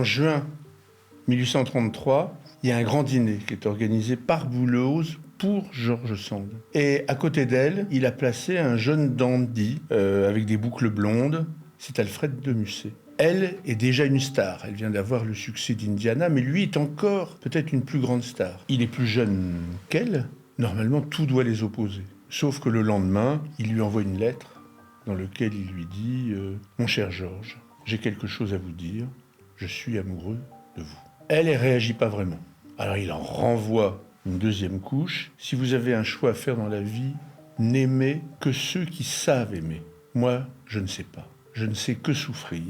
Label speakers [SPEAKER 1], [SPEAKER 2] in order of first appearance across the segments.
[SPEAKER 1] juin 1833, il y a un grand dîner qui est organisé par Bouleuze pour George Sand. Et à côté d'elle, il a placé un jeune dandy avec des boucles blondes. C'est Alfred de Musset. Elle est déjà une star. Elle vient d'avoir le succès d'Indiana, mais lui est encore peut-être une plus grande star. Il est plus jeune qu'elle. Normalement, tout doit les opposer. Sauf que le lendemain, il lui envoie une lettre dans laquelle il lui dit « Mon cher Georges, j'ai quelque chose à vous dire. Je suis amoureux de vous. » Elle réagit pas vraiment. Alors il en renvoie une deuxième couche. Si vous avez un choix à faire dans la vie, n'aimez que ceux qui savent aimer. Moi, je ne sais pas. Je ne sais que souffrir.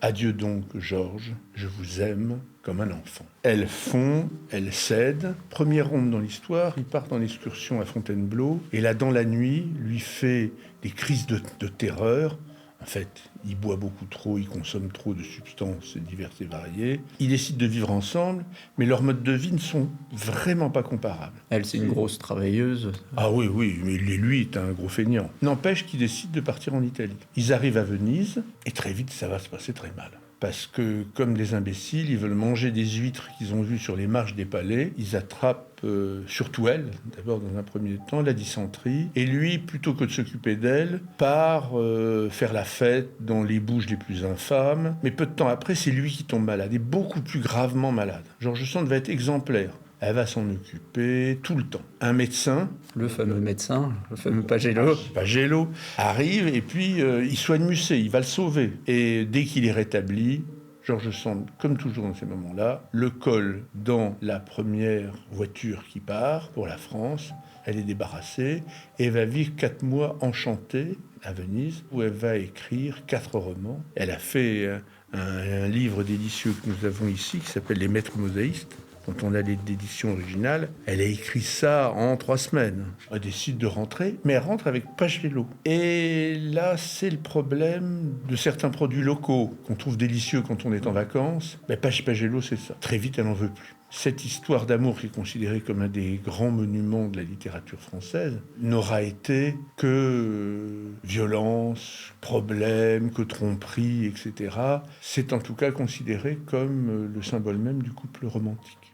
[SPEAKER 1] Adieu donc, Georges, je vous aime comme un enfant. Elle fond, elle cède. Première ronde dans l'histoire, ils partent en excursion à Fontainebleau. Et là, dans la nuit, lui fait des crises de terreur. En fait, il boit beaucoup trop, il consomme trop de substances diverses et variées. Ils décident de vivre ensemble, mais leurs modes de vie ne sont vraiment pas comparables.
[SPEAKER 2] Elle, c'est une grosse travailleuse.
[SPEAKER 1] Ah oui, mais lui est un gros feignant. N'empêche qu'ils décident de partir en Italie. Ils arrivent à Venise, et très vite, ça va se passer très mal. Parce que, comme des imbéciles, ils veulent manger des huîtres qu'ils ont vues sur les marches des palais. Ils attrapent, surtout elle, d'abord dans un premier temps, la dysenterie. Et lui, plutôt que de s'occuper d'elle, part faire la fête dans les bouges les plus infâmes. Mais peu de temps après, c'est lui qui tombe malade, et beaucoup plus gravement malade. George Sand va être exemplaire. Elle va s'en occuper tout le temps. Un médecin,
[SPEAKER 2] le fameux médecin, le fameux Pagello,
[SPEAKER 1] arrive et puis il soigne Musset, il va le sauver. Et dès qu'il est rétabli, George Sand, comme toujours dans ces moments-là, le colle dans la première voiture qui part pour la France. Elle est débarrassée et va vivre 4 mois enchantée à Venise, où elle va écrire 4 romans. Elle a fait un livre délicieux que nous avons ici, qui s'appelle « Les Maîtres mosaïstes », dont on a l'édition originale. Elle a écrit ça en 3 semaines. Elle décide de rentrer, mais elle rentre avec Pagello. Et là, c'est le problème de certains produits locaux qu'on trouve délicieux quand on est en vacances. Ben, Pagello, c'est ça. Très vite, elle n'en veut plus. Cette histoire d'amour, qui est considérée comme un des grands monuments de la littérature française, n'aura été que violence, problème, que tromperie, etc. C'est en tout cas considéré comme le symbole même du couple romantique.